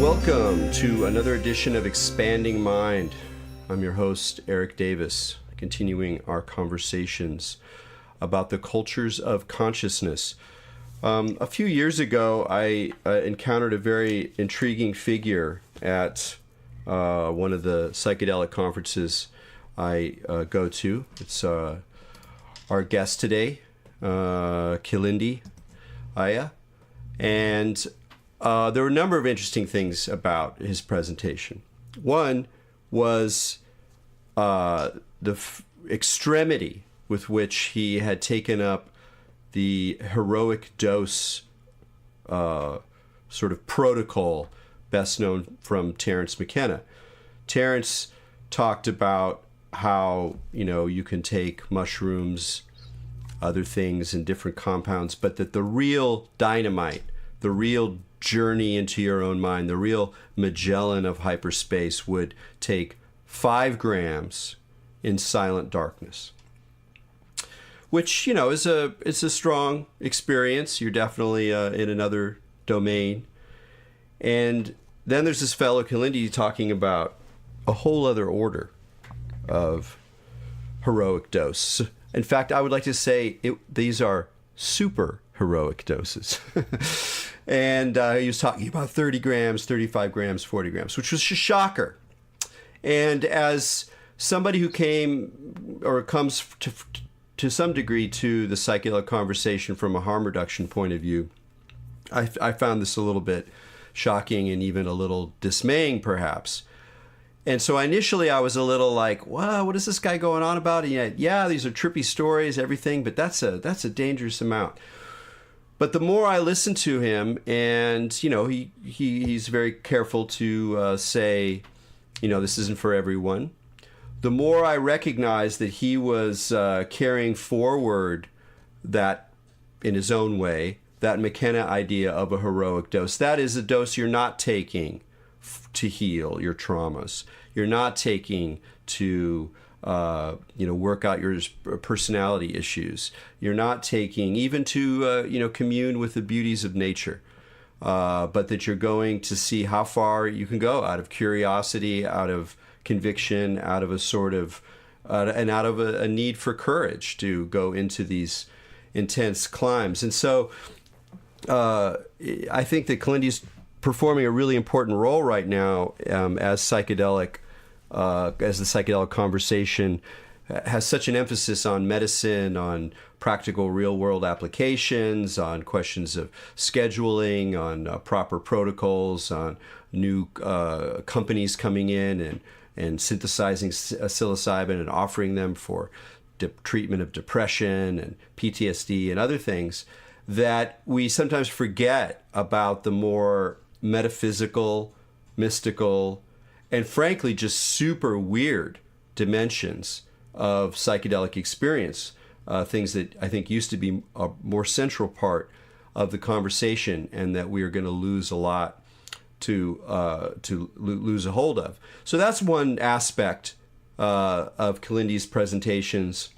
Welcome to another edition of Expanding Mind. I'm your host, Eric Davis, continuing our conversations about the cultures of consciousness. A few years ago, I encountered a very intriguing figure at one of the psychedelic conferences I go to. It's our guest today, Kilindi Iyi, and there were a number of interesting things about his presentation. One was the extremity with which he had taken up the heroic dose sort of protocol, best known from Terence McKenna. Terence talked about how, you can take mushrooms, other things, and different compounds, but that the real dynamite, the real journey into your own mind, the real Magellan of hyperspace would take 5 grams in silent darkness, which, is a strong experience. You're definitely in another domain. And then there's this fellow Kalindi talking about a whole other order of heroic dose. In fact, I would like to say these are super heroic doses. And he was talking about 30 grams, 35 grams, 40 grams, which was a shocker. And as somebody who came or comes to some degree to the psychedelic conversation from a harm reduction point of view, I found this a little bit shocking and even a little dismaying, perhaps. And so initially I was a little like, wow, what is this guy going on about? And yeah, these are trippy stories, everything, but that's a dangerous amount. But the more I listened to him, and he's very careful to say, this isn't for everyone. The more I recognized that he was carrying forward that, in his own way, that McKenna idea of a heroic dose. That is a dose you're not taking to heal your traumas. You're not taking to work out your personality issues. You're not taking even to commune with the beauties of nature, but that you're going to see how far you can go out of curiosity, out of conviction, out of a sort of and out of a need for courage to go into these intense climbs. And so I think that Kalindi's performing a really important role right now as the psychedelic conversation has such an emphasis on medicine, on practical real-world applications, on questions of scheduling, on proper protocols, on new companies coming in and synthesizing psilocybin and offering them for treatment of depression and PTSD and other things, that we sometimes forget about the more metaphysical, mystical, and frankly, just super weird dimensions of psychedelic experience, things that I think used to be a more central part of the conversation, and that we are going to lose a lot to lose a hold of. So that's one aspect of Kalindi's presentations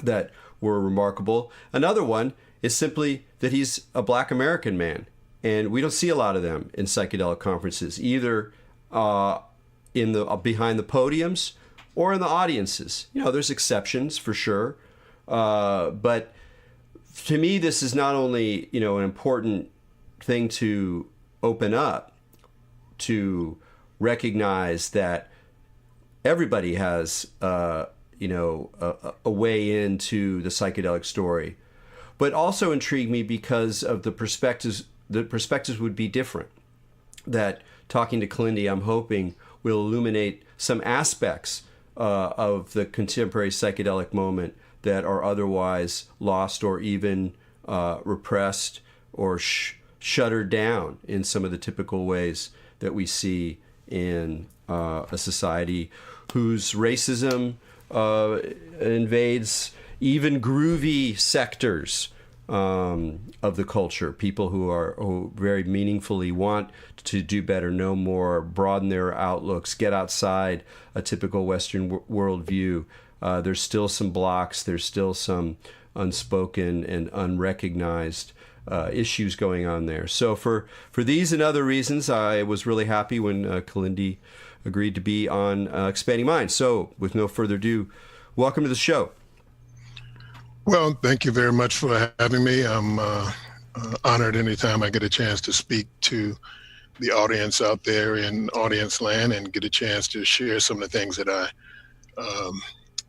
that were remarkable. Another one is simply that he's a Black American man, and we don't see a lot of them in psychedelic conferences, either in the behind the podiums or in the audiences. There's exceptions for sure, but to me, this is not only an important thing to open up, to recognize that everybody has a way into the psychedelic story, but also intrigued me because of the perspectives. The perspectives would be different. That talking to Kalindi, I'm hoping, will illuminate some aspects of the contemporary psychedelic moment that are otherwise lost or even repressed or shuttered down in some of the typical ways that we see in a society whose racism invades even groovy sectors of the culture. People who very meaningfully want to do better, know more, broaden their outlooks, get outside a typical Western worldview. There's still some blocks. There's still some unspoken and unrecognized issues going on there. So for these and other reasons, I was really happy when Kalindi agreed to be on Expanding Minds. So with no further ado, welcome to the show. Well, thank you very much for having me. I'm honored anytime I get a chance to speak to the audience out there in audience land and get a chance to share some of the things that I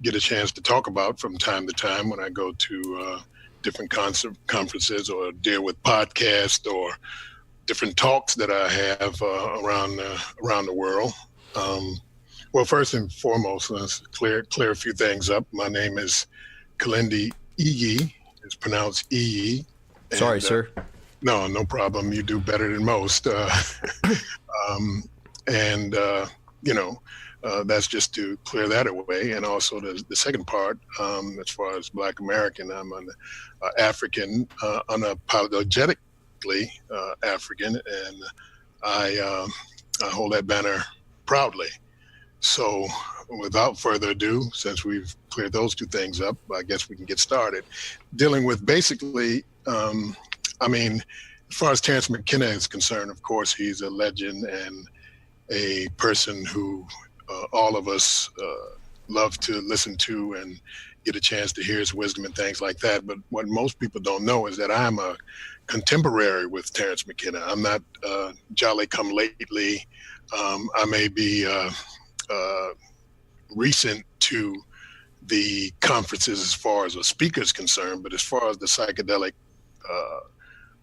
get a chance to talk about from time to time when I go to different conferences or deal with podcasts or different talks that I have around the world. Well, first and foremost, let's clear a few things up. My name is Kilindi Iyi. It's pronounced Iyi. Sorry, sir. No problem. You do better than most. That's just to clear that away. And also the second part, as far as Black American, I'm an African, unapologetically African, and I hold that banner proudly. So without further ado, since we've cleared those two things up, I guess we can get started. Dealing with basically, as far as Terence McKenna is concerned, of course, he's a legend and a person who all of us love to listen to and get a chance to hear his wisdom and things like that. But what most people don't know is that I'm a contemporary with Terence McKenna. I'm not jolly come lately. I may be recent to the conferences as far as a speaker is concerned, but as far as the psychedelic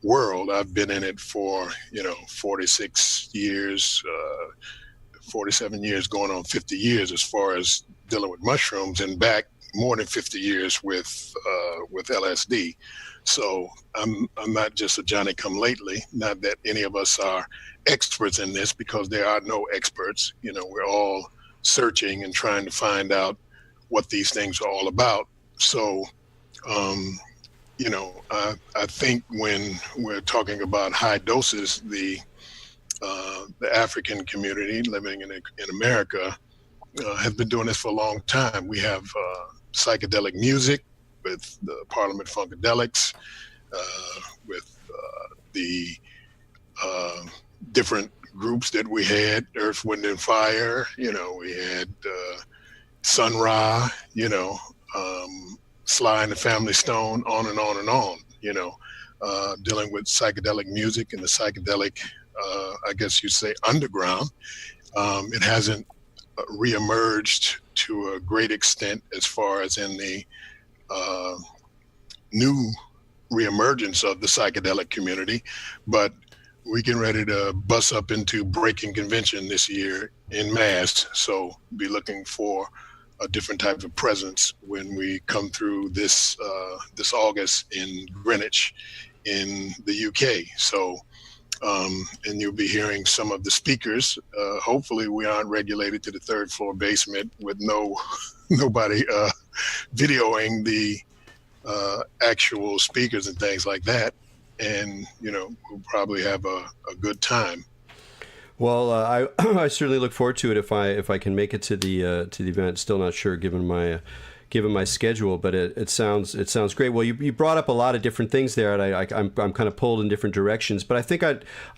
world, I've been in it for 46 years, 47 years, going on 50 years as far as dealing with mushrooms, and back more than 50 years with LSD. So I'm not just a Johnny come lately. Not that any of us are experts in this, because there are no experts. We're all searching and trying to find out what these things are all about. So I think when we're talking about high doses, the African community living in America have been doing this for a long time. We have psychedelic music with the Parliament Funkadelics, with the different groups that we had, Earth, Wind, and Fire. We had Sun Ra, Sly and the Family Stone, on and on and on, dealing with psychedelic music and the psychedelic, I guess you'd say, underground. It hasn't reemerged to a great extent as far as in the new reemergence of the psychedelic community, but we're getting ready to bust up into breaking convention this year in mass. So be looking for a different type of presence when we come through this August in Greenwich in the UK. So, and you'll be hearing some of the speakers. Hopefully we aren't regulated to the third floor basement with nobody videoing the actual speakers and things like that. And, we'll probably have a good time. Well, I certainly look forward to it if I can make it to the event. Still not sure given my schedule, but it sounds great. Well, you brought up a lot of different things there, and I'm kind of pulled in different directions. But I think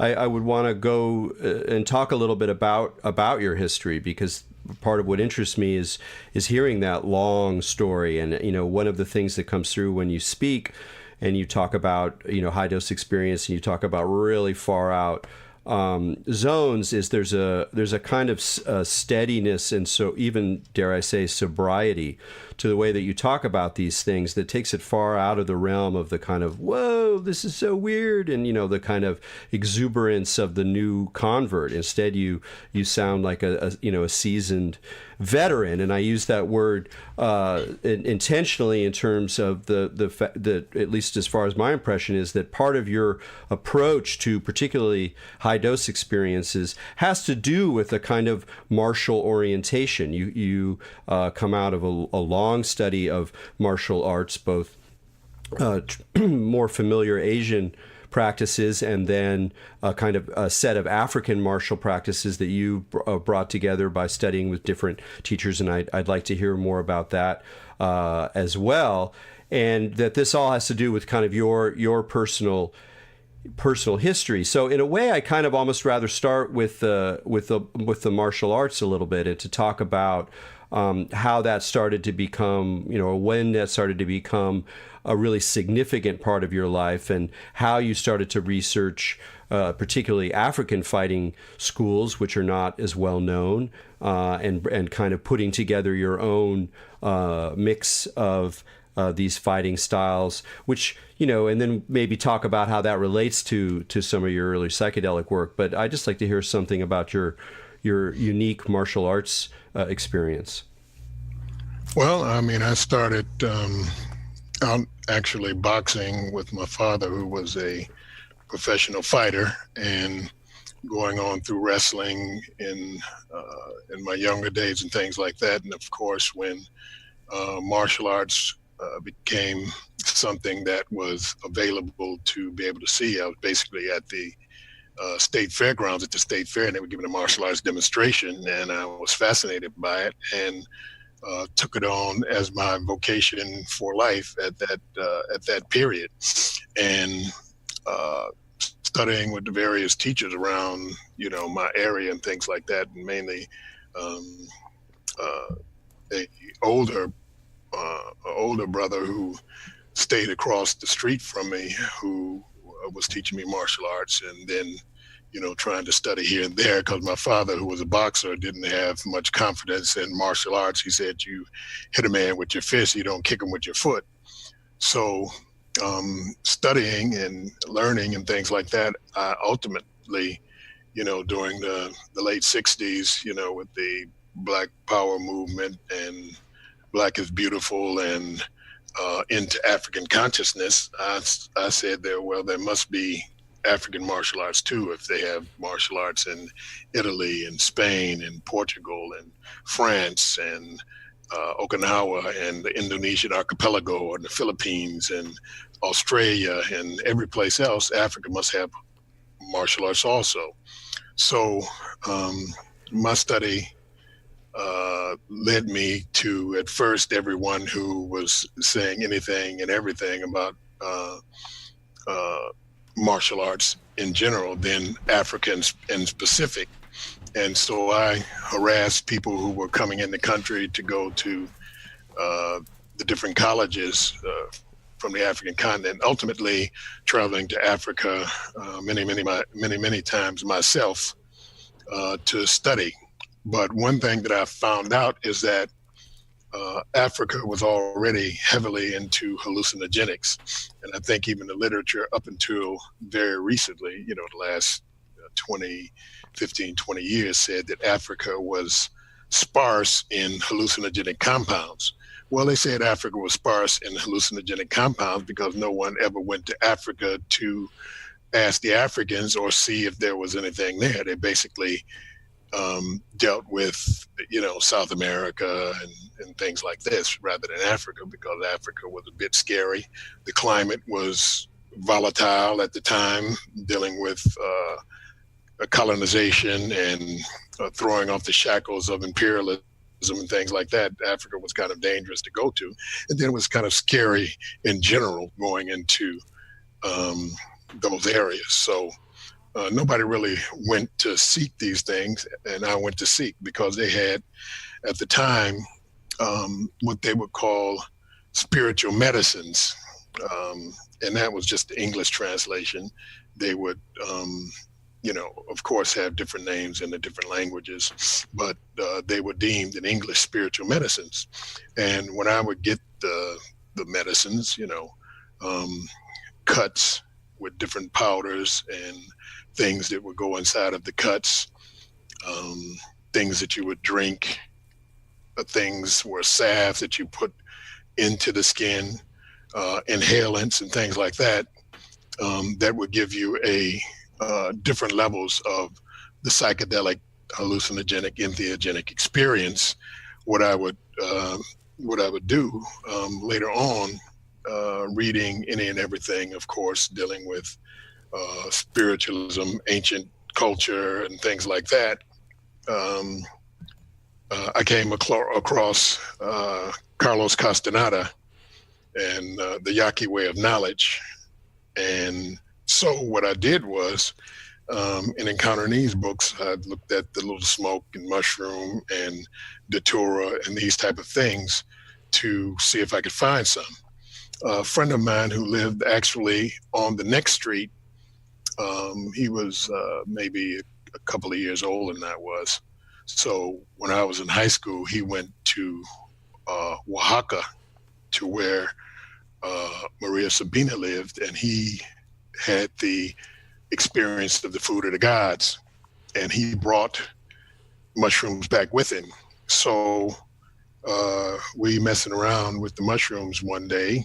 I would want to go and talk a little bit about your history, because part of what interests me is hearing that long story. And one of the things that comes through when you speak and you talk about high dose experience, and you talk about really far out zones, is there's a kind of steadiness, and so even, dare I say, sobriety to the way that you talk about these things that takes it far out of the realm of the kind of, whoa, this is so weird, and the kind of exuberance of the new convert. Instead, you sound like a seasoned veteran, and I use that word intentionally in terms of the at least as far as my impression is, that part of your approach to particularly high dose experiences has to do with a kind of martial orientation. You come out of a long study of martial arts, both more familiar Asian practices, and then a kind of a set of African martial practices that you brought together by studying with different teachers, and I'd like to hear more about that as well. And that this all has to do with kind of your personal personal history. So in a way, I kind of almost rather start with the martial arts a little bit, and to talk about how that started to become, when that started to become a really significant part of your life, and how you started to research particularly African fighting schools, which are not as well known, and kind of putting together your own mix of these fighting styles, which, and then maybe talk about how that relates to some of your early psychedelic work. But I'd just like to hear something about your unique martial arts experience. Well, I started out actually boxing with my father, who was a professional fighter, and going on through wrestling in my younger days and things like that. And of course, when martial arts became something that was available to be able to see, I was basically at the state fairgrounds at the state fair, and they were giving a martial arts demonstration, and I was fascinated by it, and took it on as my vocation for life at that period, and studying with the various teachers around my area and things like that, and mainly a older brother who stayed across the street from me, who was teaching me martial arts, and then trying to study here and there, because my father, who was a boxer, didn't have much confidence in martial arts. He said, you hit a man with your fist, you don't kick him with your foot. So studying and learning and things like that, I ultimately, during the late 60s, with the Black Power movement and Black is Beautiful and into African consciousness, I said there must be African martial arts too, if they have martial arts in Italy and Spain and Portugal and France and Okinawa and the Indonesian archipelago and the Philippines and Australia and every place else. Africa must have martial arts also. So my study led me to, at first, everyone who was saying anything and everything about martial arts in general, then Africans in specific. And so I harassed people who were coming in the country to go to the different colleges from the African continent, ultimately traveling to Africa many times myself to study. But one thing that I found out is that Africa was already heavily into hallucinogenics. And I think even the literature up until very recently, the last 20 years, said that Africa was sparse in hallucinogenic compounds. Well, they said Africa was sparse in hallucinogenic compounds because no one ever went to Africa to ask the Africans or see if there was anything there. They basically dealt with, South America and things like this rather than Africa, because Africa was a bit scary. The climate was volatile at the time, dealing with colonization and throwing off the shackles of imperialism and things like that. Africa was kind of dangerous to go to. And then it was kind of scary in general going into those areas. So nobody really went to seek these things, and I went to seek because they had, at the time, what they would call spiritual medicines, and that was just the English translation. They would, of course, have different names in the different languages, but they were deemed in English spiritual medicines. And when I would get the medicines, cuts with different powders and things that would go inside of the cuts, things that you would drink, things were salves that you put into the skin, inhalants and things like that, that would give you different levels of the psychedelic, hallucinogenic, entheogenic experience. What I would do later on, reading any and everything, of course, dealing with spiritualism, ancient culture, and things like that. I came across Carlos Castaneda and the Yaqui way of knowledge, and So what I did was, in encountering these books, I looked at the little smoke and mushroom and datura and these type of things to see if I could find some. A friend of mine who lived actually on the next street, he was maybe a couple of years older than I was. So when I was in high school, he went to Oaxaca, to where Maria Sabina lived, and he had the experience of the food of the gods, and he brought mushrooms back with him. So we messing around with the mushrooms one day.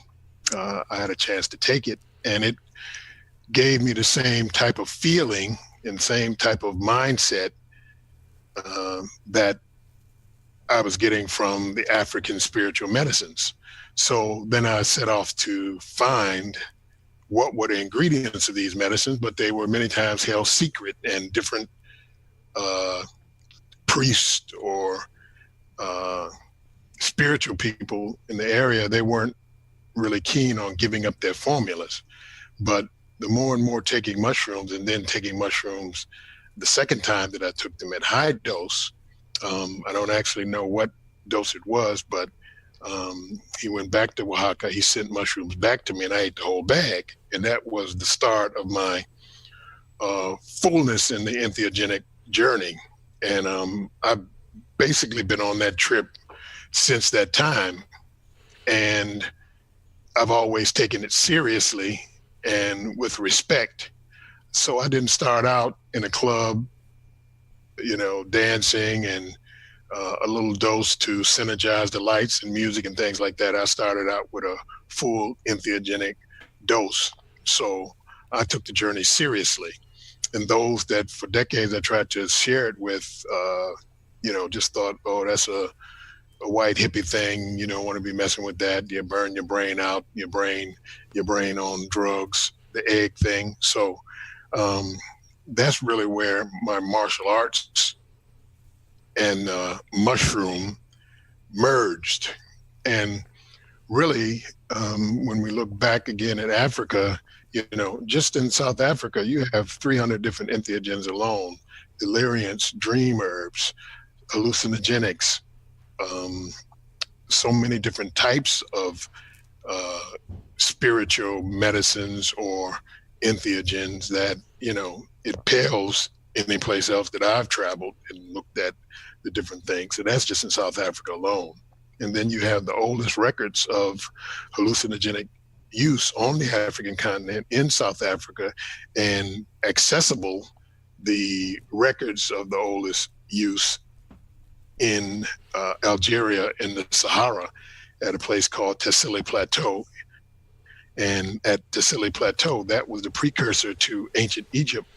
I had a chance to take it, and it gave me the same type of feeling and same type of mindset that I was getting from the African spiritual medicines. So then I set off to find what were the ingredients of these medicines, but they were many times held secret, and different priests or spiritual people in the area, they weren't really keen on giving up their formulas. But the more and more taking mushrooms, and then taking mushrooms the second time that I took them at high dose, I don't actually know what dose it was, but he went back to Oaxaca, he sent mushrooms back to me, and I ate the whole bag. And that was the start of my fullness in the entheogenic journey. And I've basically been on that trip since that time. And I've always taken it seriously and with respect. So I didn't start out in a club, dancing and a little dose to synergize the lights and music and things like that. I started out with a full entheogenic dose. So I took the journey seriously. And those that for decades I tried to share it with, just thought, oh, that's a white hippie thing. You don't want to be messing with that. You burn your brain out, your brain on drugs, the egg thing. So that's really where my martial arts and mushroom merged. And really, when we look back again at Africa, just in South Africa, you have 300 different entheogens alone: deliriants, dream herbs, hallucinogenics, so many different types of spiritual medicines or entheogens that, it pales any place else that I've traveled and looked at the different things. And that's just in South Africa alone. And then you have the oldest records of hallucinogenic use on the African continent in South Africa, and accessible, the records of the oldest use in Algeria in the Sahara at a place called Tassili Plateau. And at Tassili Plateau, that was the precursor to ancient Egypt,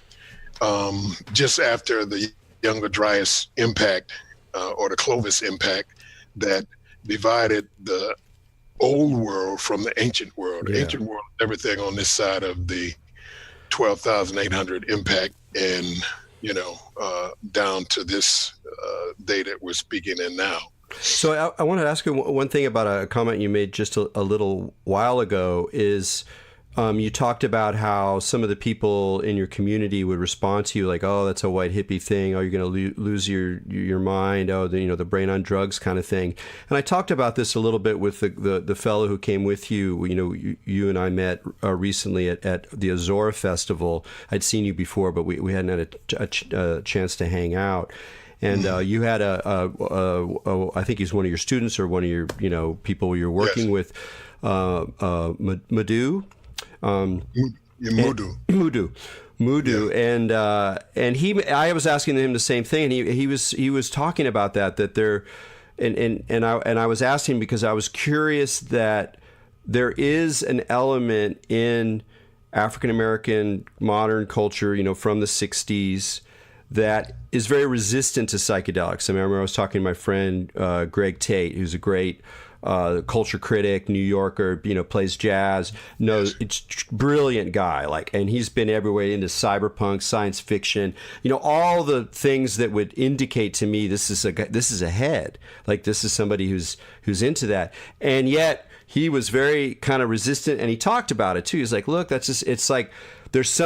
just after the Younger Dryas impact or the Clovis impact that divided the old world from the ancient world. The ancient world, everything on this side of the 12,800 impact, and down to this day that we're speaking in now. So I wanted to ask you one thing about a comment you made just a little while ago. Is you talked about how some of the people in your community would respond to you like, "Oh, that's a white hippie thing. Oh, you're going to lose your mind. Oh, the brain on drugs kind of thing." And I talked about this a little bit with the fellow who came with you. You and I met recently at the Ozora festival. I'd seen you before, but we hadn't had a chance to hang out. And you had I think he's one of your students or one of your people you're working with, Madhu. Mudu, and I was asking him the same thing, and he was talking about that there, and I was asking because I was curious that there is an element in African American modern culture, from the 60s, that is very resistant to psychedelics. I remember I was talking to my friend Greg Tate, who's a great culture critic, New Yorker, plays jazz. It's brilliant guy, and he's been everywhere into cyberpunk, science fiction, all the things that would indicate to me this is a head, this is somebody who's into that. And yet he was very kind of resistant, and he talked about it too. He's like, look, that's just, it's like there's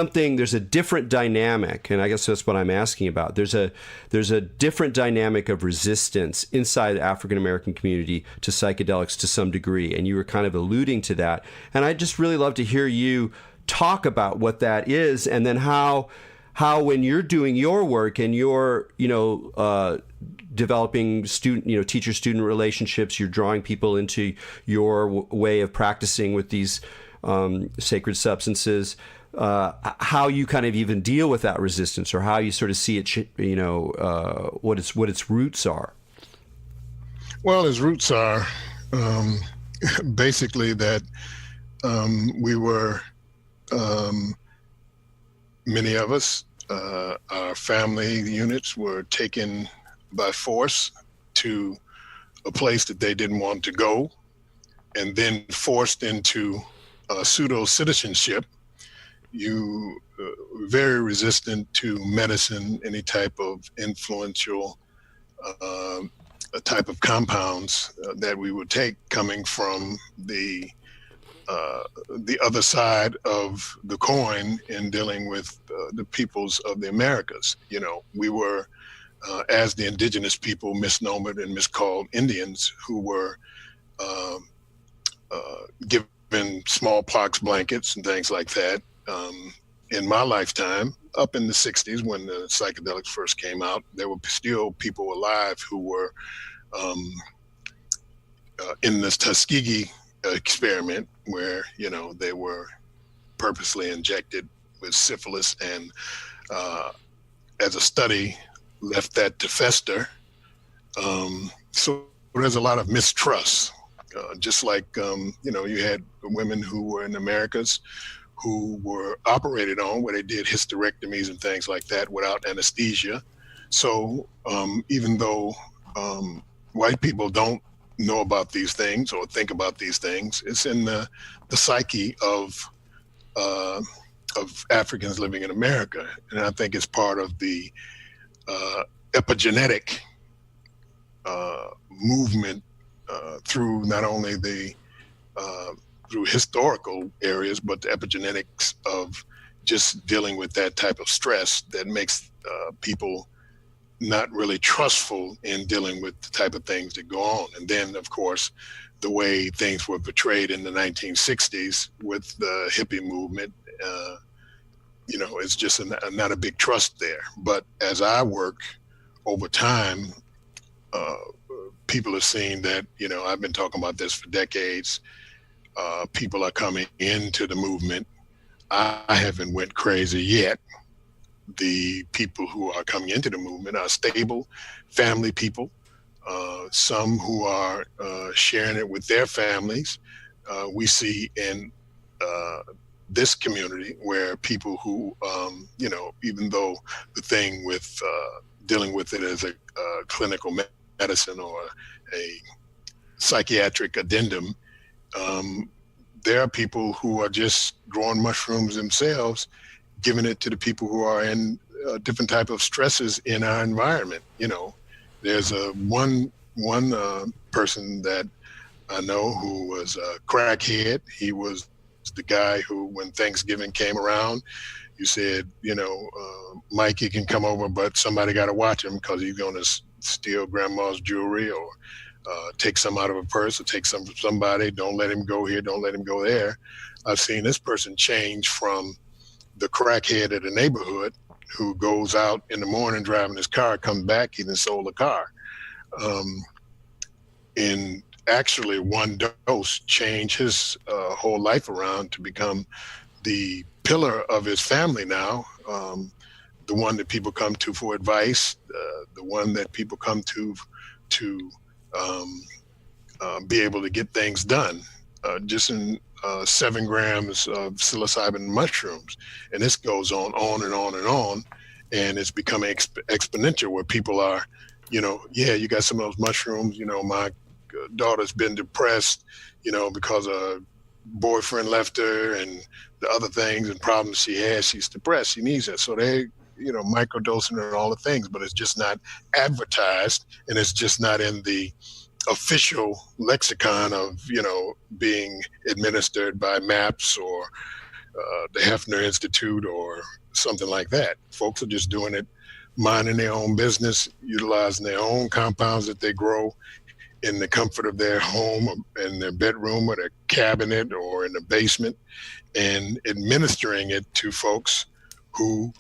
a different dynamic, and I guess that's what I'm asking about. There's a different dynamic of resistance inside the African American community to psychedelics to some degree, and you were kind of alluding to that. And I'd just really love to hear you talk about what that is, and then how when you're doing your work and you're developing teacher-student relationships, you're drawing people into your way of practicing with these sacred substances, how you kind of even deal with that resistance, or how you sort of see it, what its roots are. Well, its roots are basically that we were, many of us, our family units were taken by force to a place that they didn't want to go, and then forced into pseudo citizenship. You very resistant to medicine, any type of influential type of compounds that we would take coming from the other side of the coin in dealing with the peoples of the Americas. We were, as the indigenous people, misnomered and miscalled Indians, who were given smallpox blankets and things like that. In my lifetime, up in the 60s, when the psychedelics first came out, there were still people alive who were in this Tuskegee experiment, where they were purposely injected with syphilis, and as a study left that to fester. So there's a lot of mistrust, just like you had women who were in the Americas who were operated on, where they did hysterectomies and things like that without anesthesia. So even though white people don't know about these things or think about these things, it's in the psyche of Africans living in America. And I think it's part of the epigenetic movement through not only through historical areas, but the epigenetics of just dealing with that type of stress that makes people not really trustful in dealing with the type of things that go on. And then, of course, the way things were portrayed in the 1960s with the hippie movement, it's just not a big trust there. But as I work over time, people have seen that, I've been talking about this for decades. People are coming into the movement. I haven't went crazy yet. The people who are coming into the movement are stable family people, some who are sharing it with their families. We see in this community where people who, even though the thing with dealing with it as a clinical medicine or a psychiatric addendum, there are people who are just growing mushrooms themselves, giving it to the people who are in different type of stresses in our environment. There's one person that I know who was a crackhead. He was the guy who, when Thanksgiving came around, you said, Mike, he can come over, but somebody got to watch him because he's going to steal grandma's jewelry or take some out of a purse or take some from somebody. Don't let him go here. Don't let him go there. I've seen this person change from the crackhead of the neighborhood who goes out in the morning driving his car, comes back, he done sold a car. In actually one dose, change his whole life around to become the pillar of his family now, the one that people come to for advice, the one that people come to be able to get things done, just in 7 grams of psilocybin mushrooms. And this goes on and on and on. And it's becoming exponential, where people are, you got some of those mushrooms, my daughter's been depressed, because a boyfriend left her and the other things and problems she has, she's depressed, she needs it. So they, microdosing and all the things, but it's just not advertised, and it's just not in the official lexicon of, being administered by MAPS or the Hefner Institute or something like that. Folks are just doing it, minding their own business, utilizing their own compounds that they grow in the comfort of their home, or in their bedroom, or their cabinet, or in the basement, and administering it to folks who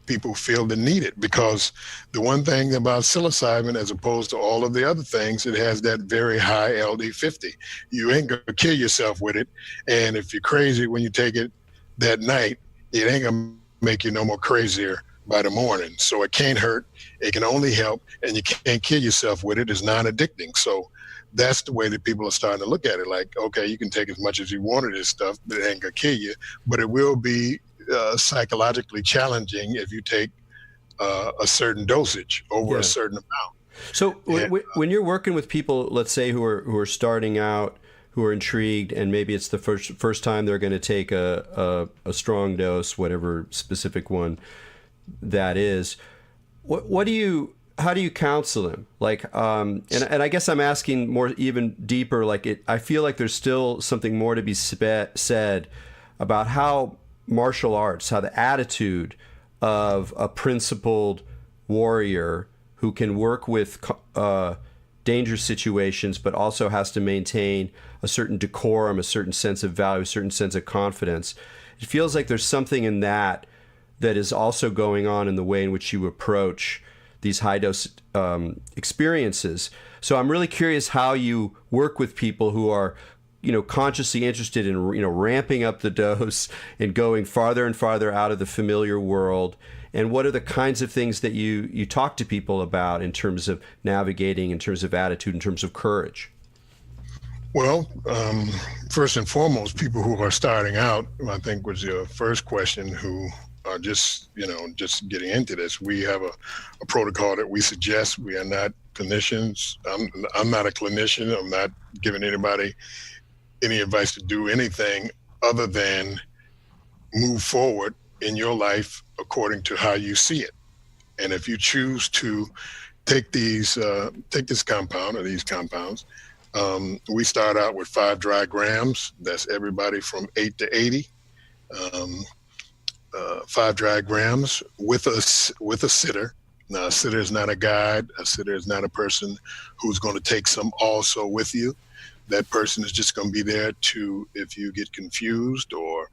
people feel the need it. Because the one thing about psilocybin, as opposed to all of the other things, it has that very high LD50. You ain't gonna kill yourself with it, and if you're crazy when you take it that night, it ain't gonna make you no more crazier by the morning. So it can't hurt, it can only help, and you can't kill yourself with it. It's non-addicting. So that's the way that people are starting to look at it. Like, okay, you can take as much as you want of this stuff, but it ain't gonna kill you, but it will be psychologically challenging if you take a certain dosage over a certain amount. So when you're working with people, let's say who are starting out, who are intrigued, and maybe it's the first time they're going to take a strong dose, whatever specific one that is, how do you counsel them? Like, and I guess I'm asking more even deeper. Like, I feel like there's still something more to be said about how martial arts, how the attitude of a principled warrior who can work with dangerous situations, but also has to maintain a certain decorum, a certain sense of value, a certain sense of confidence. It feels like there's something in that is also going on in the way in which you approach these high dose experiences. So I'm really curious how you work with people who are, consciously interested in, ramping up the dose and going farther and farther out of the familiar world. And what are the kinds of things that you talk to people about in terms of navigating, in terms of attitude, in terms of courage? Well, first and foremost, people who are starting out, I think was your first question, who are just getting into this. We have a protocol that we suggest. We are not clinicians. I'm not a clinician. I'm not giving anybody any advice to do anything other than move forward in your life according to how you see it. And if you choose to take this compound or these compounds, we start out with 5 dry grams. That's everybody from 8 to 80. 5 dry grams with a sitter. Now, a sitter is not a guide. A sitter is not a person who's going to take some also with you. That person is just going to be there to, if you get confused or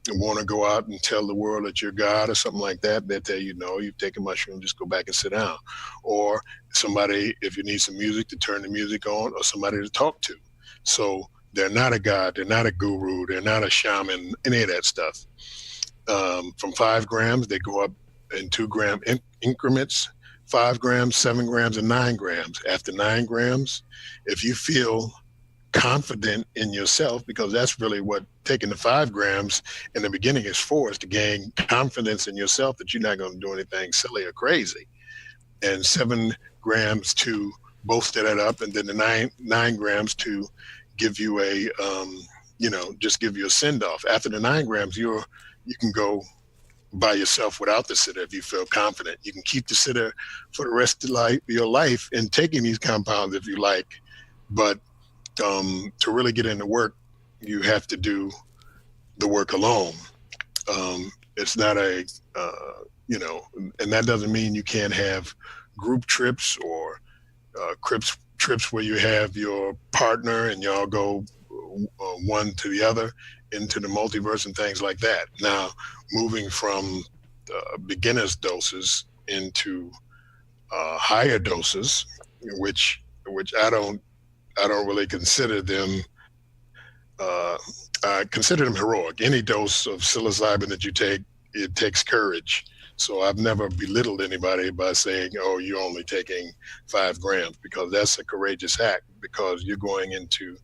want to go out and tell the world that you're God or something like that, they'll tell you, no, you've taken mushroom, just go back and sit down. Or somebody, if you need some music, to turn the music on, or somebody to talk to. So they're not a God, they're not a guru, they're not a shaman, any of that stuff. From 5 grams, they go up in 2 gram increments, 5 grams, 7 grams, and 9 grams. After 9 grams, if you feel confident in yourself, because that's really what taking the 5 grams in the beginning is for, is to gain confidence in yourself that you're not going to do anything silly or crazy. And 7 grams to bolster that up, and then the 9 grams to give you a, just give you a send off. After the 9 grams, you can go by yourself without the sitter if you feel confident. You can keep the sitter for the rest of your life in taking these compounds if you like, but to really get into work, you have to do the work alone. It's not and that doesn't mean you can't have group trips or trips where you have your partner and y'all go one to the other into the multiverse and things like that. Now, moving from beginner's doses into higher doses, which I don't really consider them. I consider them heroic. Any dose of psilocybin that you take, it takes courage. So I've never belittled anybody by saying, "Oh, you're only taking 5 grams," because that's a courageous act, because you're going into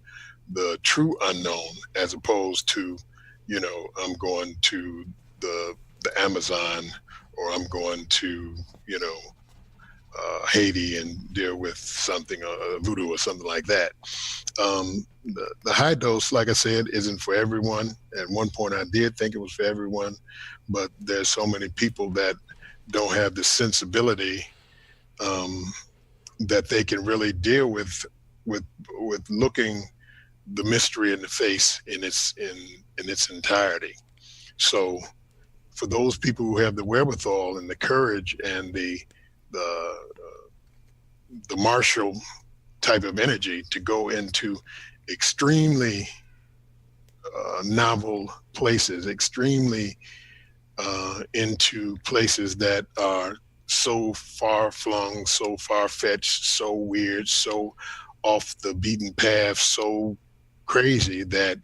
the true unknown, as opposed to, I'm going to the Amazon, or I'm going to, Haiti and deal with something, voodoo or something like that. The high dose, like I said, isn't for everyone. At one point I did think it was for everyone, but there's so many people that don't have the sensibility that they can really deal with looking the mystery in the face in its entirety. So for those people who have the wherewithal and the courage and the martial type of energy to go into extremely novel places, extremely into places that are so far-flung, so far-fetched, so weird, so off the beaten path, so crazy that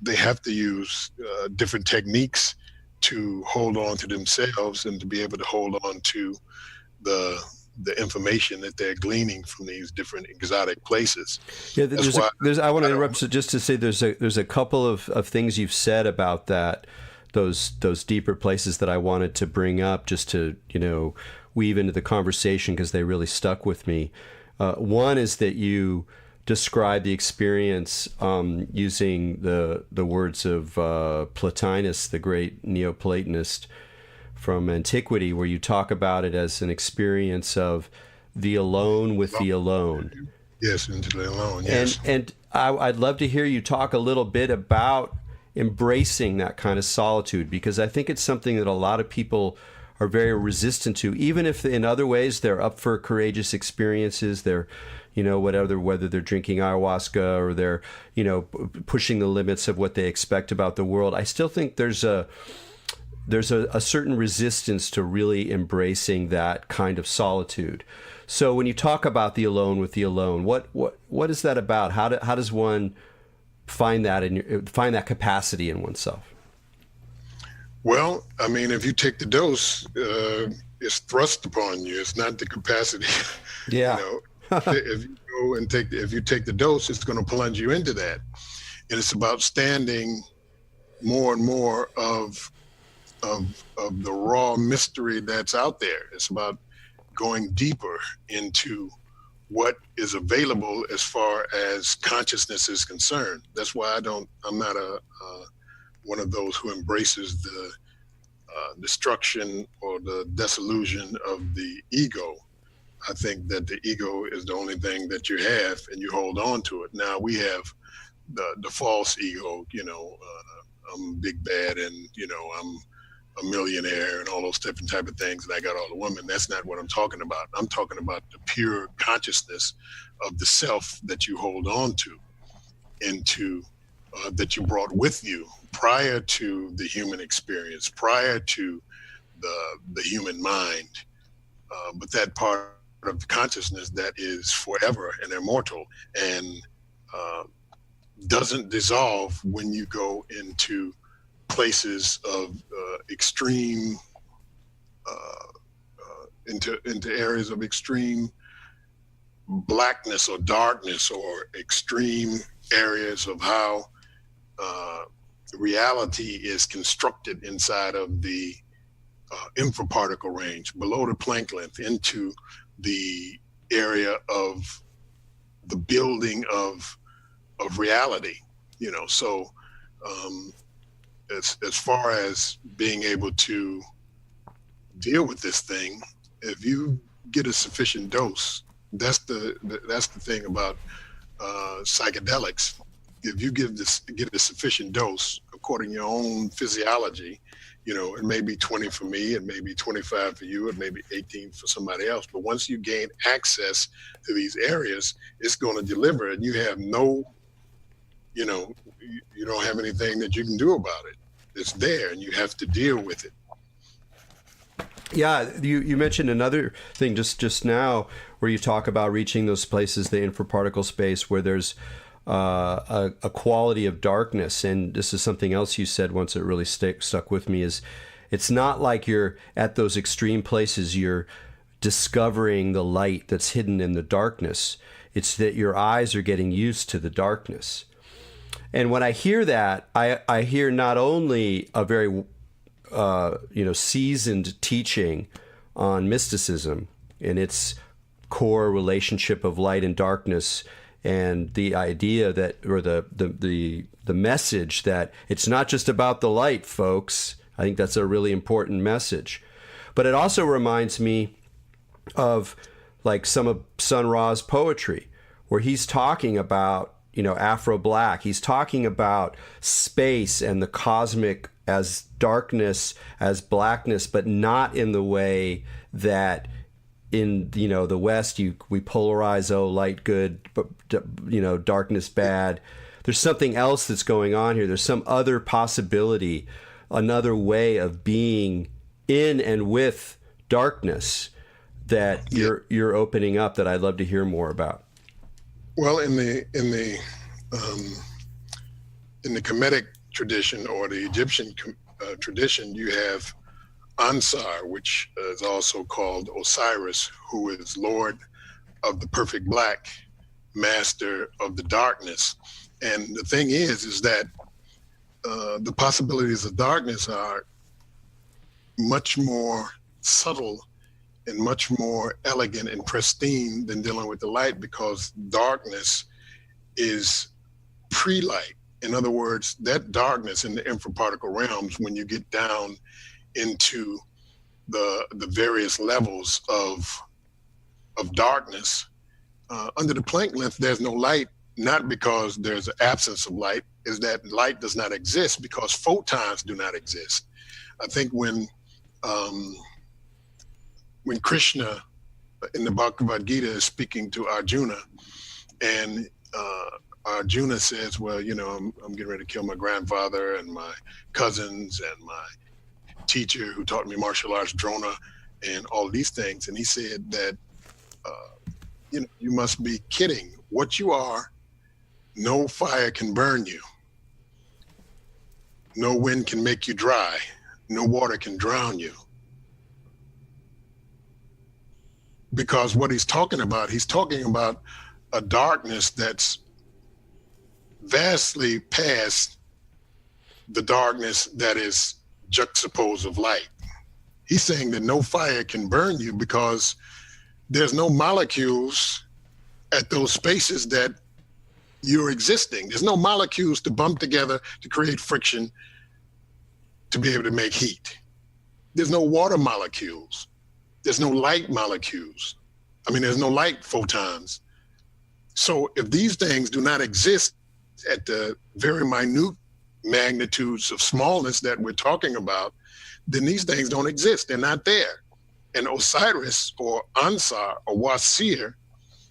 they have to use different techniques to hold on to themselves and to be able to hold on to the information that they're gleaning from these different exotic places. Yeah, I want to interrupt just to say there's a couple of things you've said about that, those deeper places that I wanted to bring up just to, weave into the conversation because they really stuck with me. One is that you describe the experience using the words of Plotinus, the great Neoplatonist from antiquity, where you talk about it as an experience of the alone with the alone. Yes, into the alone, yes. And I'd love to hear you talk a little bit about embracing that kind of solitude, because I think it's something that a lot of people are very resistant to, even if in other ways they're up for courageous experiences. They're, whether they're drinking ayahuasca or they're, pushing the limits of what they expect about the world. I still think there's a certain resistance to really embracing that kind of solitude. So when you talk about the alone with the alone, what is that about? How does one find that capacity in oneself? Well, I mean, if you take the dose, it's thrust upon you. It's not the capacity. Yeah. If you go and if you take the dose, it's going to plunge you into that. And it's about standing more and more of the raw mystery that's out there. It's about going deeper into what is available as far as consciousness is concerned. That's why I'm not one of those who embraces the destruction or the disillusion of the ego. I think that the ego is the only thing that you have, and you hold on to it. Now we have the false ego, I'm big bad, and I'm a millionaire and all those different type of things, and I got all the women. That's not what I'm talking about. I'm talking about the pure consciousness of the self that you hold on to, into that you brought with you prior to the human experience, prior to the human mind, but that part of the consciousness that is forever and immortal and doesn't dissolve when you go into places of extreme, into areas of extreme blackness or darkness, or extreme areas of how reality is constructed inside of the infraparticle range, below the Planck length, into the area of the building of reality. So as far as being able to deal with this thing, if you get a sufficient dose, that's the thing about psychedelics. If you get a sufficient dose according to your own physiology, it may be 20 for me, it may be 25 for you, it may be 18 for somebody else. But once you gain access to these areas, it's going to deliver, and you have you don't have anything that you can do about it. It's there, and you have to deal with it. Yeah, you mentioned another thing just now, where you talk about reaching those places, the infraparticle space, where there's a quality of darkness. And this is something else you said once that really stuck with me, is it's not like you're at those extreme places, you're discovering the light that's hidden in the darkness. It's that your eyes are getting used to the darkness. And when I hear that, I hear not only a very seasoned teaching on mysticism and its core relationship of light and darkness, and the idea that, or the message that it's not just about the light, folks. I think that's a really important message. But it also reminds me of like some of Sun Ra's poetry, where he's talking about, Afro-Black. He's talking about space and the cosmic as darkness, as blackness, but not in the way that in the West we polarize, light good, but darkness bad. There's something else that's going on here. There's some other possibility, another way of being in and with darkness that you're opening up that I'd love to hear more about. Well, in the Kemetic tradition, or the Egyptian tradition, you have Ansar, which is also called Osiris, who is Lord of the Perfect Black, Master of the Darkness. And the thing is that the possibilities of darkness are much more subtle and much more elegant and pristine than dealing with the light, because darkness is pre-light. In other words, that darkness in the infraparticle realms, when you get down into the various levels of darkness, under the Planck length, there's no light, not because there's an absence of light, is that light does not exist because photons do not exist. I think when Krishna in the Bhagavad Gita is speaking to Arjuna, and Arjuna says, well, I'm getting ready to kill my grandfather and my cousins and my teacher who taught me martial arts, Drona, and all these things. And he said that, you must be kidding. What you are, no fire can burn you. No wind can make you dry. No water can drown you. Because what he's talking about a darkness that's vastly past the darkness that is juxtaposed of light. He's saying that no fire can burn you because there's no molecules at those spaces that you're existing. There's no molecules to bump together to create friction to be able to make heat. There's no water molecules. There's no light molecules. There's no light photons. So if these things do not exist at the very minute magnitudes of smallness that we're talking about, then these things don't exist. They're not there. And Osiris or Ansar or Wasir,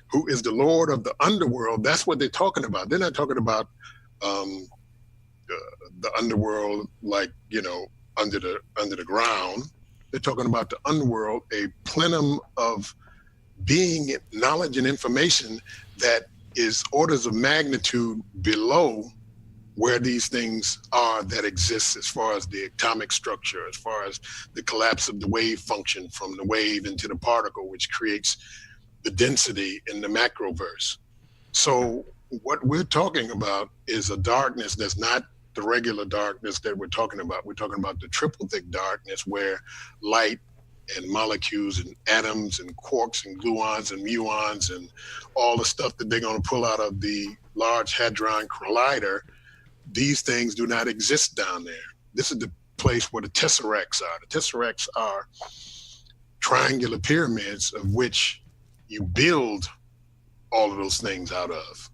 who is the Lord of the underworld, that's what they're talking about. They're not talking about the underworld like, under the ground. They're talking about the underworld, a plenum of being, knowledge, and information that is orders of magnitude below where these things are that exist, as far as the atomic structure, as far as the collapse of the wave function from the wave into the particle, which creates the density in the macroverse. So what we're talking about is a darkness that's not the regular darkness that we're talking about. We're talking about the triple thick darkness, where light and molecules and atoms and quarks and gluons and muons and all the stuff that they're going to pull out of the Large Hadron Collider, these things do not exist down there. This is the place where the tesseracts are. The tesseracts are triangular pyramids of which you build all of those things out of.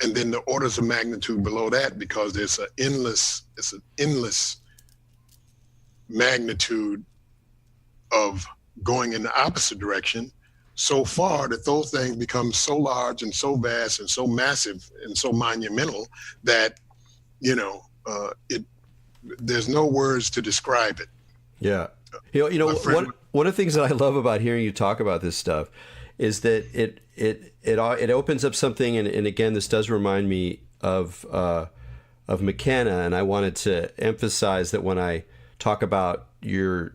And then the orders of magnitude below that, because it's an endless magnitude of going in the opposite direction, so far that those things become so large and so vast and so massive and so monumental that, there's no words to describe it. Yeah. One of the things that I love about hearing you talk about this stuff is that it opens up something, and again, this does remind me of McKenna, and I wanted to emphasize that when I talk about your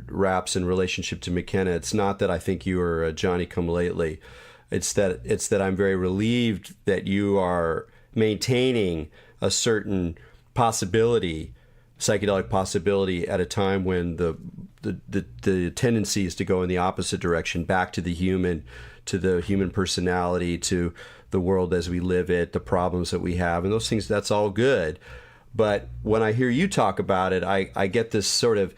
raps in relationship to McKenna, it's not that I think you are a Johnny-come-lately. It's that I'm very relieved that you are maintaining a certain possibility, psychedelic possibility, at a time when the tendency is to go in the opposite direction, back to the human personality, to the world as we live it, the problems that we have, and those things. That's all good. But when I hear you talk about it, I get this sort of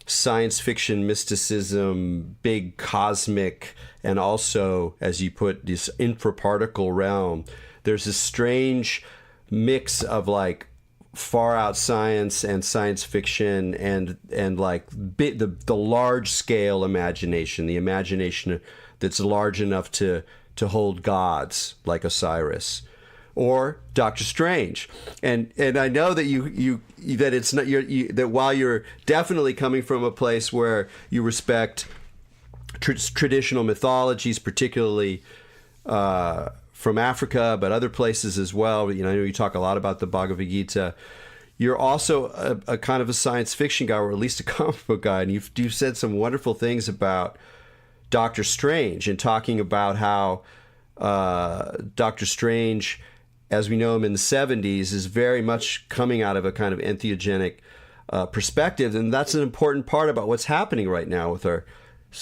science fiction mysticism, big cosmic, and also, as you put, this infraparticle realm there's this strange mix of like far out science and science fiction and like the large scale imagination, the imagination that's large enough to hold gods like Osiris, or Doctor Strange. And I know that you that it's not that while you're definitely coming from a place where you respect traditional mythologies, particularly from Africa, but other places as well. I know you talk a lot about the Bhagavad Gita. You're also a kind of a science fiction guy, or at least a comic book guy, and you've said some wonderful things about Doctor Strange, and talking about how Doctor Strange, as we know him in the 70s, is very much coming out of a kind of entheogenic perspective, and that's an important part about what's happening right now with our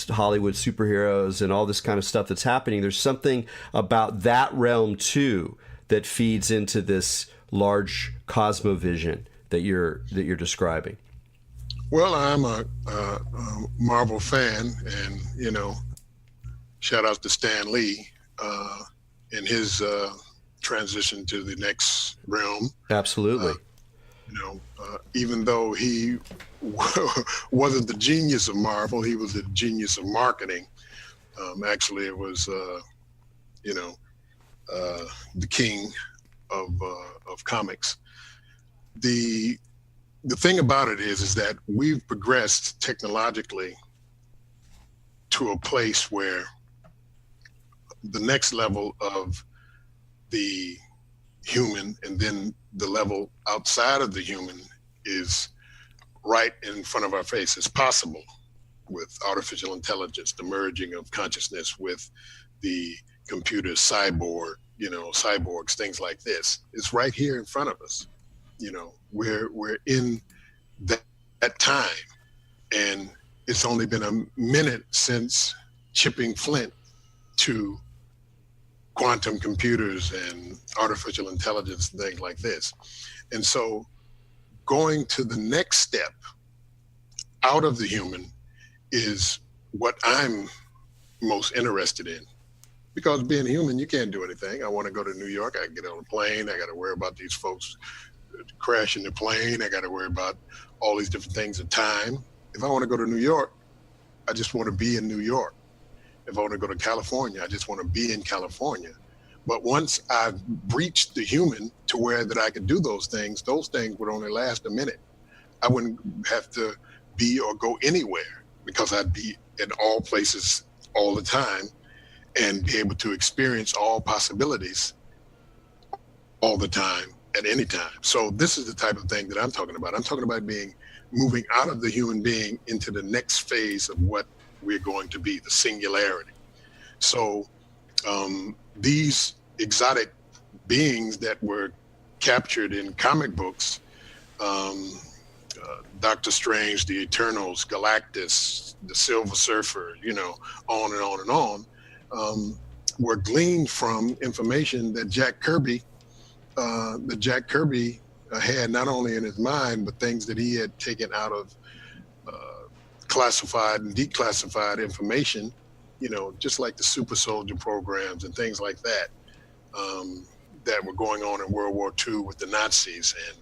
Hollywood superheroes and all this kind of stuff that's happening. There's something about that realm too that feeds into this large cosmovision that you're describing. Well, I'm a Marvel fan, and shout out to Stan Lee in his transition to the next realm. Absolutely. Even though he wasn't the genius of Marvel, he was the genius of marketing. Actually, it was, the king of comics. The thing about it is that we've progressed technologically to a place where the next level of the human, and then the level outside of the human, is right in front of our face. It's possible with artificial intelligence, the merging of consciousness with the computer cyborgs, things like this. It's right here in front of us. We're in that time, and it's only been a minute since chipping Flint to quantum computers and artificial intelligence and things like this. And so going to the next step out of the human is what I'm most interested in. Because being human, you can't do anything. I want to go to New York, I get on a plane, I got to worry about these folks crashing the plane, I got to worry about all these different things at time. If I want to go to New York, I just want to be in New York. If I want to go to California, I just want to be in California. But once I've breached the human to where that I could do those things would only last a minute. I wouldn't have to be or go anywhere, because I'd be in all places all the time and be able to experience all possibilities all the time at any time. So this is the type of thing that I'm talking about. I'm talking about moving out of the human being into the next phase of what we're going to be, the singularity. So these exotic beings that were captured in comic books, Doctor Strange, the Eternals, Galactus, the Silver Surfer, on and on and on, were gleaned from information that Jack Kirby had not only in his mind, but things that he had taken out of classified and declassified information, just like the super soldier programs and things like that, that were going on in World War II with the Nazis, and,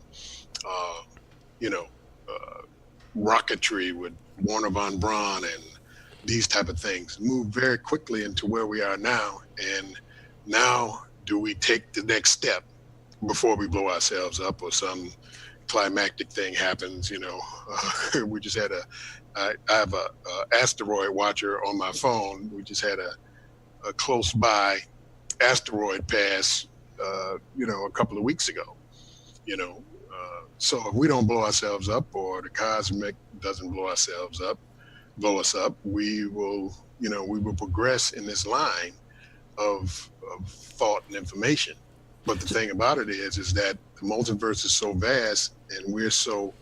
rocketry with Warner von Braun and these type of things moved very quickly into where we are now. And now, do we take the next step before we blow ourselves up or some climactic thing happens? We just had I have a asteroid watcher on my phone. We just had a close by asteroid pass, a couple of weeks ago. So if we don't blow ourselves up, or the cosmic doesn't blow us up, we will progress in this line of thought and information. But the thing about it is that the multiverse is so vast, and we're so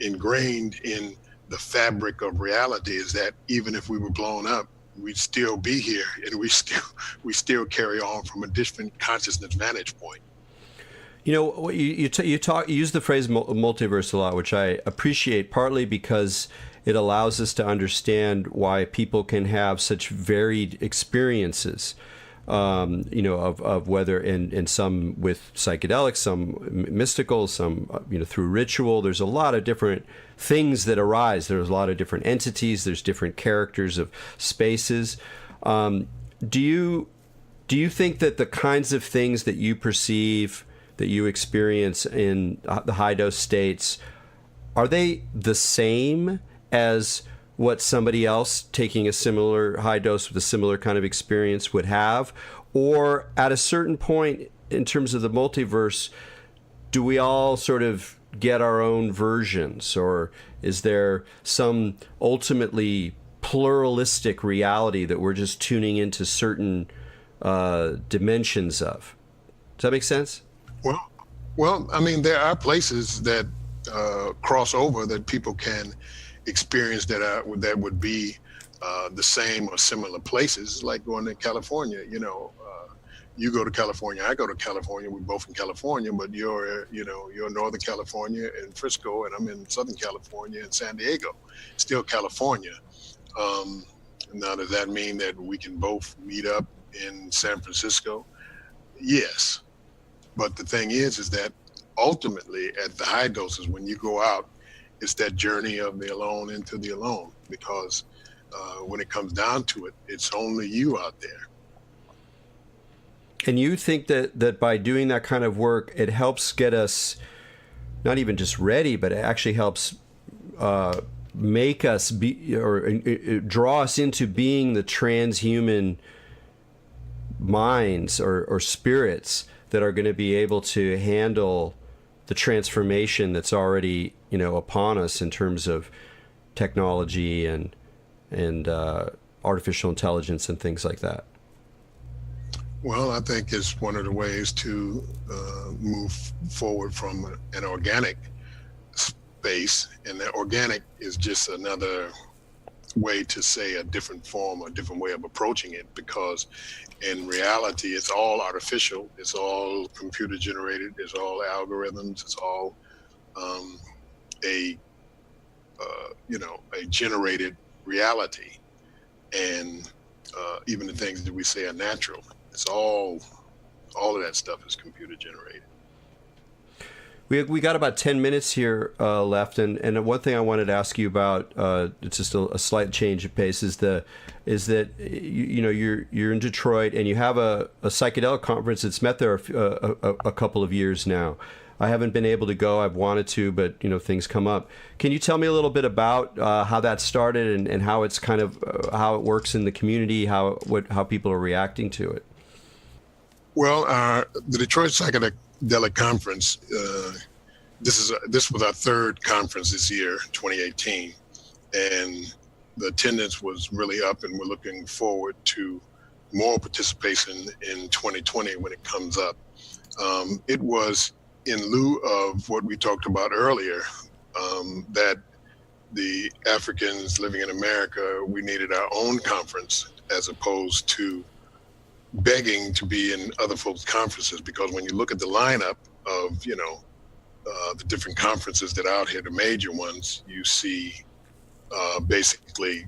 ingrained in the fabric of reality, is that even if we were blown up, we'd still be here, and we still carry on from a different consciousness vantage point. You use the phrase multiverse a lot, which I appreciate, partly because it allows us to understand why people can have such varied experiences. of whether, and some with psychedelics, some mystical, some, through ritual. There's a lot of different things that arise. There's a lot of different entities. There's different characters of spaces. Do you think that the kinds of things that you perceive, that you experience in the high dose states, are they the same as what somebody else taking a similar high dose with a similar kind of experience would have? Or at a certain point in terms of the multiverse, do we all sort of get our own versions? Or is there some ultimately pluralistic reality that we're just tuning into certain dimensions of? Does that make sense? Well, I mean, there are places that cross over that people can experience that would be the same or similar places, like going to California. You go to California, I go to California. We're both in California, but you're in Northern California in Frisco, and I'm in Southern California in San Diego. Still California. Now, does that mean that we can both meet up in San Francisco? Yes. But the thing is that ultimately at the high doses, when you go out, it's that journey of the alone into the alone, because when it comes down to it, it's only you out there. And you think that by doing that kind of work, it helps get us not even just ready, but it actually helps make us be, or draw us into being the transhuman minds or spirits that are going to be able to handle the transformation that's already, upon us in terms of technology and artificial intelligence and things like that? Well, I think it's one of the ways to move forward from an organic space, and that organic is just another way to say a different form, a different way of approaching it, because in reality, it's all artificial, it's all computer generated, it's all algorithms, it's all a generated reality, and even the things that we say are natural, it's all of that stuff is computer generated. We got about 10 minutes here left, and one thing I wanted to ask you about, it's just a slight change of pace, is that you're in Detroit and you have a psychedelic conference that's met there a couple of years now. I haven't been able to go. I've wanted to, but things come up. Can you tell me a little bit about how that started and how it's kind of how it works in the community, how people are reacting to it? Well, the Detroit Psychedelic Conference, this was our third conference this year, 2018, and the attendance was really up, and we're looking forward to more participation in 2020 when it comes up. It was in lieu of what we talked about earlier, that the Africans living in America, we needed our own conference as opposed to begging to be in other folks' conferences, because when you look at the lineup of, the different conferences that are out here, the major ones, you see basically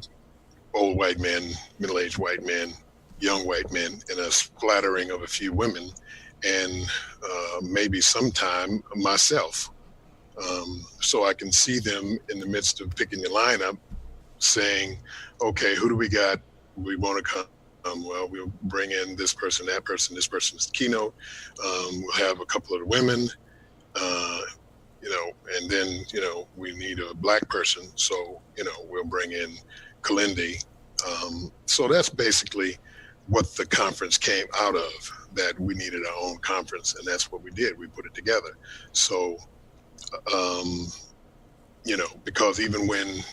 old white men, middle-aged white men, young white men, and a splattering of a few women, and maybe sometime myself. So I can see them in the midst of picking the lineup saying, okay, who do we got? We want to come. Well, we'll bring in this person, that person, this person's the keynote. We'll have a couple of the women, and then, we need a black person. So, we'll bring in Kalindi. So that's basically what the conference came out of, that we needed our own conference. And that's what we did. We put it together. So, because even when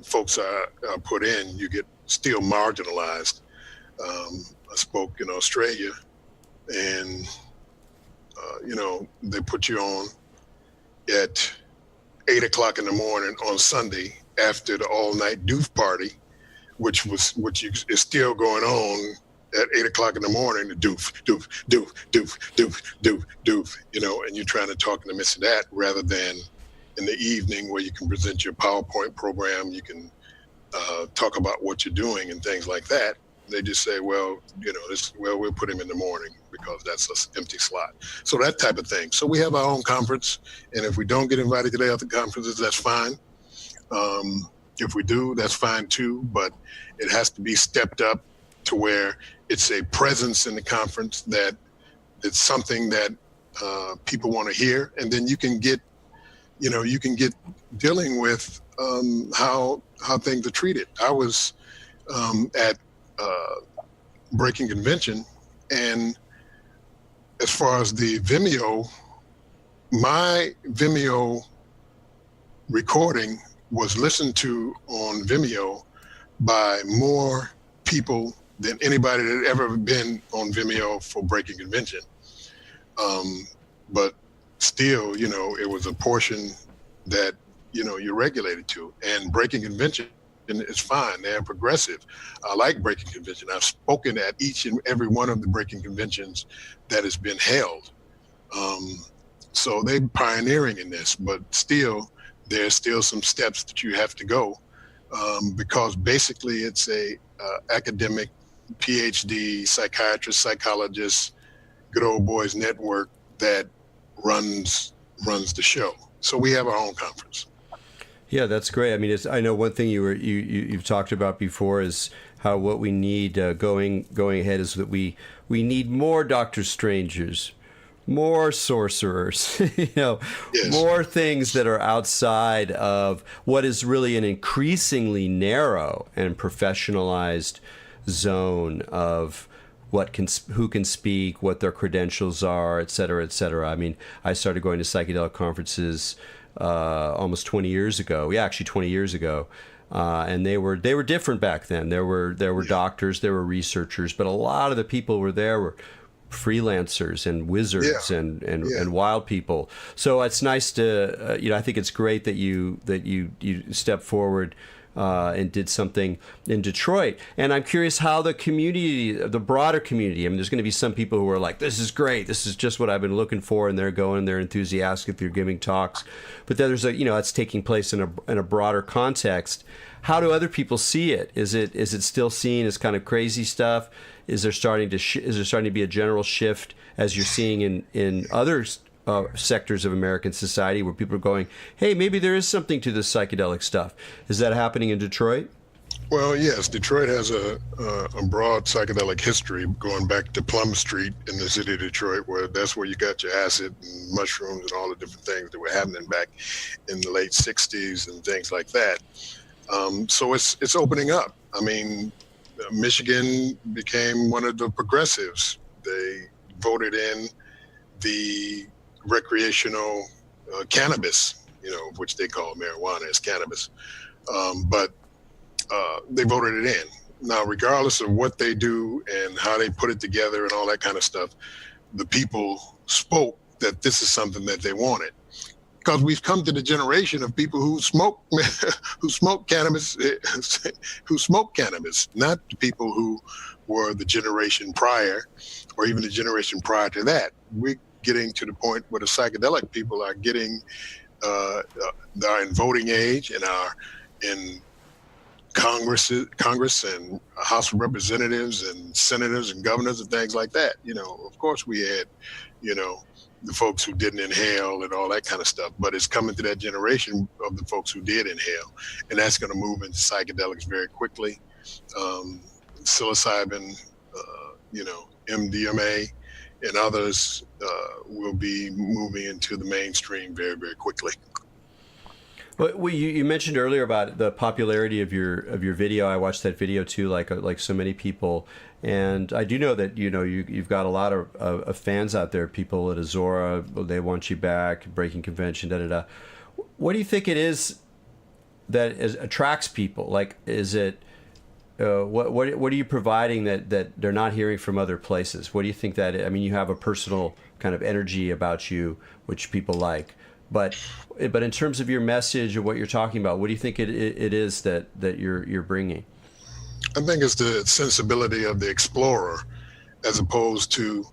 folks are put in, you get still marginalized. I spoke in Australia, and they put you on at 8:00 in the morning on Sunday after the all-night doof party, which is still going on at 8:00 in the morning. The doof, doof, doof, doof, doof, doof, doof. And you're trying to talk in the midst of that, rather than in the evening where you can present your PowerPoint program, you can talk about what you're doing and things like that. They just say, well, we'll put him in the morning because that's an empty slot. So that type of thing. So we have our own conference, and if we don't get invited to the other conferences, that's fine. If we do, that's fine too, but it has to be stepped up to where it's a presence in the conference, that it's something that people want to hear, and then you can get dealing with how things are treated. I was at Breaking Convention, and as far as the Vimeo, my Vimeo recording was listened to on Vimeo by more people than anybody that had ever been on Vimeo for Breaking Convention. But still, it was a portion that, you're regulated to. And Breaking Convention is fine. They're progressive. I like Breaking Convention. I've spoken at each and every one of the Breaking Conventions that has been held. So they're pioneering in this, but still, there's still some steps that you have to go, because basically it's a academic PhD psychiatrist, psychologist, good old boys network that runs the show. So we have our own conference. Yeah, that's great. I mean, I know one thing you've talked about before is how what we need going ahead is that we need more Doctor Strangers, more sorcerers, Yes. more things that are outside of what is really an increasingly narrow and professionalized zone of who can speak, what their credentials are, et cetera, et cetera. I mean, I started going to psychedelic conferences almost 20 years ago. Yeah, actually 20 years ago. And they were different back then. There were doctors, there were researchers, but a lot of the people were there were freelancers and wizards and wild people. So it's nice to I think it's great that you step forward and did something in Detroit. And I'm curious how the community, the broader community, I mean, there's going to be some people who are like, this is great, this is just what I've been looking for, and they're going, they're enthusiastic, they're giving talks. But then there's it's taking place in a broader context. How do other people see it? Is it still seen as kind of crazy stuff? Is there starting to be a general shift, as you're seeing in other sectors of American society, where people are going, hey, maybe there is something to this psychedelic stuff? Is that happening in Detroit? Well, yes, Detroit has a broad psychedelic history going back to Plum Street in the city of Detroit, where that's where you got your acid and mushrooms and all the different things that were happening back in the late 60s and things like that. So it's opening up. I mean, Michigan became one of the progressives. They voted in the recreational cannabis, which they call marijuana as cannabis. But they voted it in. Now, regardless of what they do and how they put it together and all that kind of stuff, the people spoke that this is something that they wanted. Because we've come to the generation of people who smoke cannabis, not the people who were the generation prior, or even the generation prior to that. We're getting to the point where the psychedelic people are getting, are in voting age and are in Congress and House of Representatives and senators and governors and things like that. Of course we had, the folks who didn't inhale and all that kind of stuff, but it's coming to that generation of the folks who did inhale, and that's going to move into psychedelics very quickly. Psilocybin, MDMA, and others will be moving into the mainstream very, very quickly. Well, you mentioned earlier about the popularity of your video. I watched that video too, like so many people, and I do know that you've got a lot of fans out there. People at Ozora, they want you back. Breaking Convention, da da da. What do you think it is that attracts people? Like, is it what are you providing that they're not hearing from other places? What do you think that? I mean, you have a personal kind of energy about you, which people like. But in terms of your message or what you're talking about, what do you think it is that you're bringing? I think it's the sensibility of the explorer, as opposed to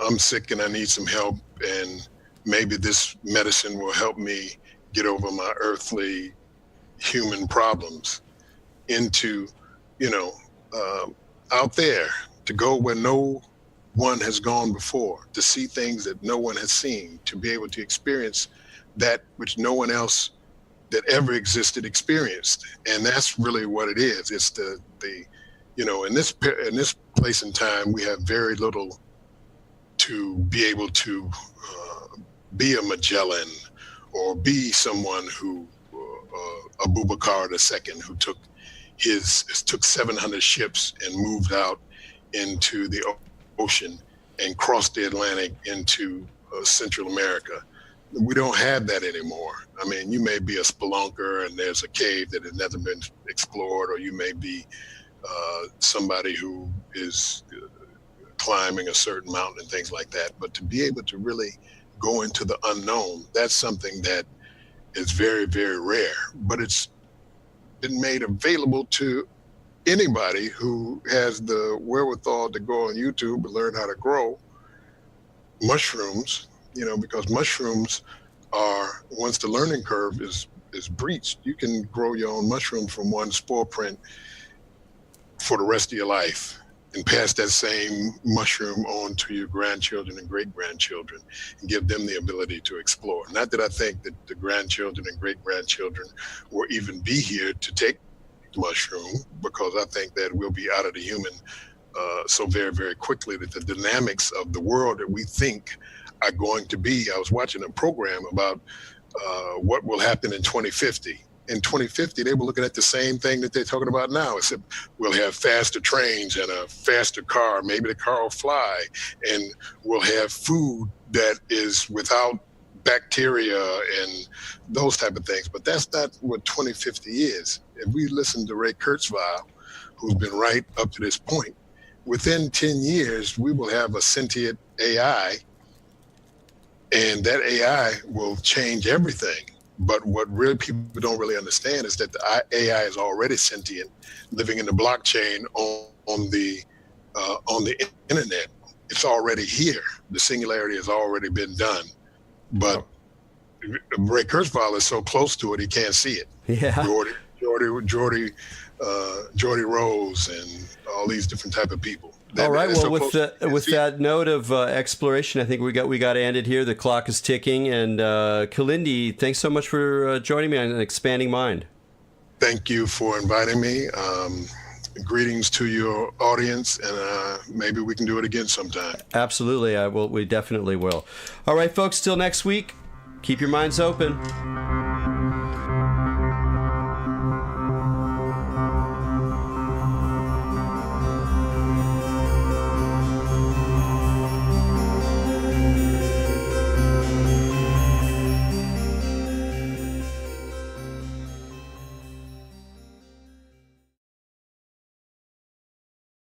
I'm sick and I need some help, and maybe this medicine will help me get over my earthly human problems, into out there, to go where no one has gone before, to see things that no one has seen, to be able to experience that which no one else that ever existed experienced. And that's really what it is. It's the in this place and time, we have very little to be able to be a Magellan or be someone who Abubakar II, who took 700 ships and moved out into the ocean and crossed the Atlantic into Central America. We don't have that anymore. I mean, you may be a spelunker and there's a cave that has never been explored, or you may be somebody who is climbing a certain mountain and things like that. But to be able to really go into the unknown, that's something that is very, very rare. But it's been made available to anybody who has the wherewithal to go on YouTube and learn how to grow mushrooms, because mushrooms are, once the learning curve is breached, you can grow your own mushroom from one spore print for the rest of your life and pass that same mushroom on to your grandchildren and great-grandchildren and give them the ability to explore. Not that I think that the grandchildren and great-grandchildren will even be here to take the mushroom, because I think that we'll be out of the human so very, very quickly, that the dynamics of the world that we think are going to be. I was watching a program about what will happen in 2050. In 2050, they were looking at the same thing that they're talking about now, except we'll have faster trains and a faster car. Maybe the car will fly, and we'll have food that is without bacteria and those type of things. But that's not what 2050 is. If we listen to Ray Kurzweil, who's been right up to this point, within 10 years, we will have a sentient AI, and that AI will change everything. But what really people don't really understand is that the AI is already sentient, living in the blockchain on the internet. It's already here. The singularity has already been done. But Ray Kurzweil is so close to it, he can't see it. Yeah. Geordie Rose and all these different type of people. All right. Well, with that note of exploration, I think we got to end it here. The clock is ticking. And Kalindi, thanks so much for joining me on An Expanding Mind. Thank you for inviting me. Greetings to your audience, and maybe we can do it again sometime. Absolutely. We definitely will. All right, folks. Till next week. Keep your minds open.